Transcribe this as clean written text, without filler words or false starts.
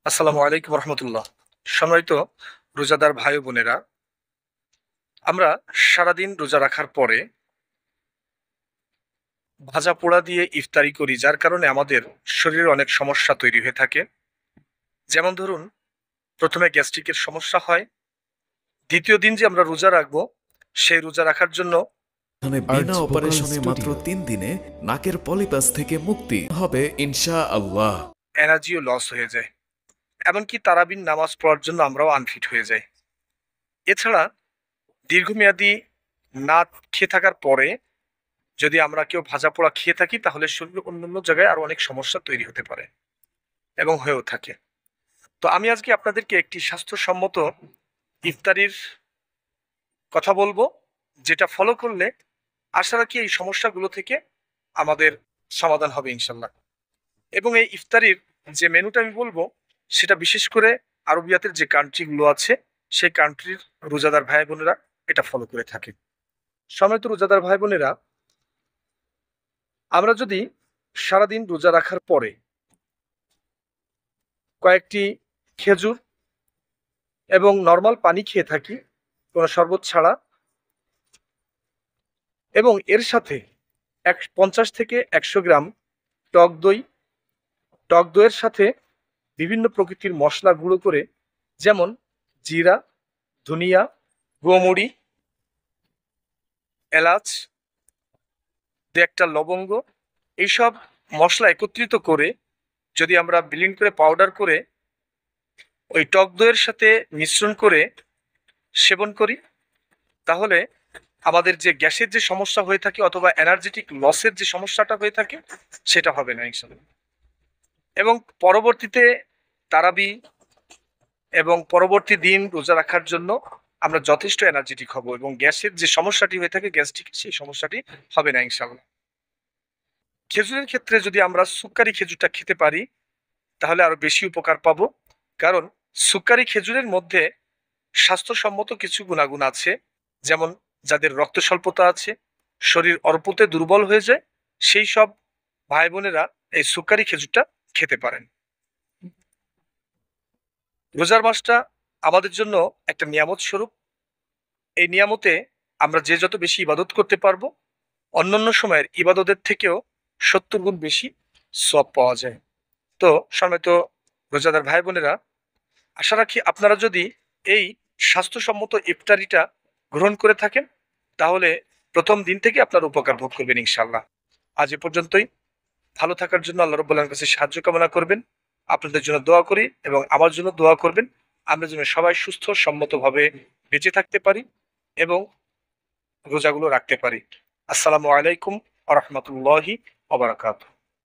আসসালামু আলাইকুম রহমতুল্লাহ। সম্মানিত রোজাদার ভাই ও বোনেরা, আমরা সারাদিন রোজা রাখার পরে ভাজা পোড়া দিয়ে ইফতারি করি, যার কারণে আমাদের শরীরে অনেক সমস্যা তৈরি হয়ে থাকে। যেমন ধরুন, প্রথমে গ্যাস্ট্রিকের সমস্যা হয়। দ্বিতীয় দিন যে আমরা রোজা রাখবো, সেই রোজা রাখার জন্য এখানে বিনা অপারেশনে মাত্র ৩ দিনে নাকের পলিপাস থেকে মুক্তি হবে ইনশাআল্লাহ। এনার্জিও লস হয়ে যায়। এমনকি তারাবির নামাজ পড়ার জন্য আমরাও আনফিট হয়ে যাই। এছাড়া দীর্ঘমেয়াদী না খেয়ে থাকার পরে যদি আমরা কেউ ভাজা পোড়া খেয়ে থাকি, তাহলে শরীরে অন্যান্য জায়গায় আরো অনেক সমস্যা তৈরি হতে পারে এবং হয়েও থাকে। তো আমি আজকে আপনাদেরকে একটি স্বাস্থ্যসম্মত ইফতারির কথা বলবো, যেটা ফলো করলে আশা রাখি এই সমস্যাগুলো থেকে আমাদের সমাধান হবে ইনশাল্লাহ। এবং এই ইফতারির যে মেনুটা আমি বলবো, সেটা বিশেষ করে আরবিয়াতের যে কান্ট্রিগুলো আছে, সেই কান্ট্রির রোজাদার ভাই বোনেরা এটা ফলো করে থাকে। সম্মানিত রোজাদার ভাই বোনেরা, আমরা যদি সারাদিন রোজা রাখার পরে কয়েকটি খেজুর এবং নর্মাল পানি খেয়ে থাকি, কোনো শরবত ছাড়া, এবং এর সাথে 50 থেকে 100 গ্রাম টক দই, টক দইয়ের সাথে বিভিন্ন প্রকৃতির মশলা গুঁড়ো করে, যেমন জিরা, ধনিয়া, গোমরি, এলাচ, দু একটা লবঙ্গ, এইসব মশলা একত্রিত করে যদি আমরা ব্লেন্ড করে পাউডার করে ওই টক দইয়ের সাথে মিশ্রণ করে সেবন করি, তাহলে আমাদের যে গ্যাসের যে সমস্যা হয়ে থাকে অথবা এনার্জেটিক লসের যে সমস্যাটা হয়ে থাকে, সেটা হবে না ইনশাল্লাহ। এবং পরবর্তীতে তারাবি এবং পরবর্তী দিন রোজা রাখার জন্য আমরা যথেষ্ট এনার্জেটিক হব এবং গ্যাসের যে সমস্যাটি হয়ে থাকে গ্যাস্ট্রিক, সেই সমস্যাটি হবে না ইনশাল্লাহ। খেজুরের ক্ষেত্রে যদি আমরা সুক্কারি খেজুরটা খেতে পারি, তাহলে আরো বেশি উপকার পাবো। কারণ সুক্কারি খেজুরের মধ্যে স্বাস্থ্যসম্মত কিছু গুণাগুণ আছে। যেমন যাদের রক্ত স্বল্পতা আছে, শরীর অল্পতে দুর্বল হয়ে যায়, সেই সব ভাই বোনেরা এই সুক্কারি খেজুরটা খেতে পারেন। রোজার মাসটা আমাদের জন্য একটা নিয়ামত স্বরূপ। এই নিয়ামতে আমরা যে যত বেশি ইবাদত করতে পারবো, অন্যান্য সময়ের ইবাদতের থেকেও 70 গুণ বেশি সওয়াব পাওয়া যায়। তো সম্মানিত রোজাদার ভাই বোনেরা, আশা রাখি আপনারা যদি এই স্বাস্থ্যসম্মত ইফতারিটা গ্রহণ করে থাকেন, তাহলে প্রথম দিন থেকে আপনার উপকার ভোগ করবেন ইনশাল্লাহ। আজ এ পর্যন্তই। ভালো থাকার জন্য আল্লাহ রাব্বুল আলামিনের কাছে সাহায্য কামনা করবেন। আপনাদের জন্য দোয়া করি এবং আমার জন্য দোয়া করবেন, আমরা যেন সবাই সুস্থ সম্মতভাবে বেঁচে থাকতে পারি এবং রোজাগুলো রাখতে পারি। আসসালামু আলাইকুম ওয়া রাহমাতুল্লাহি ওয়া বারাকাতুহু।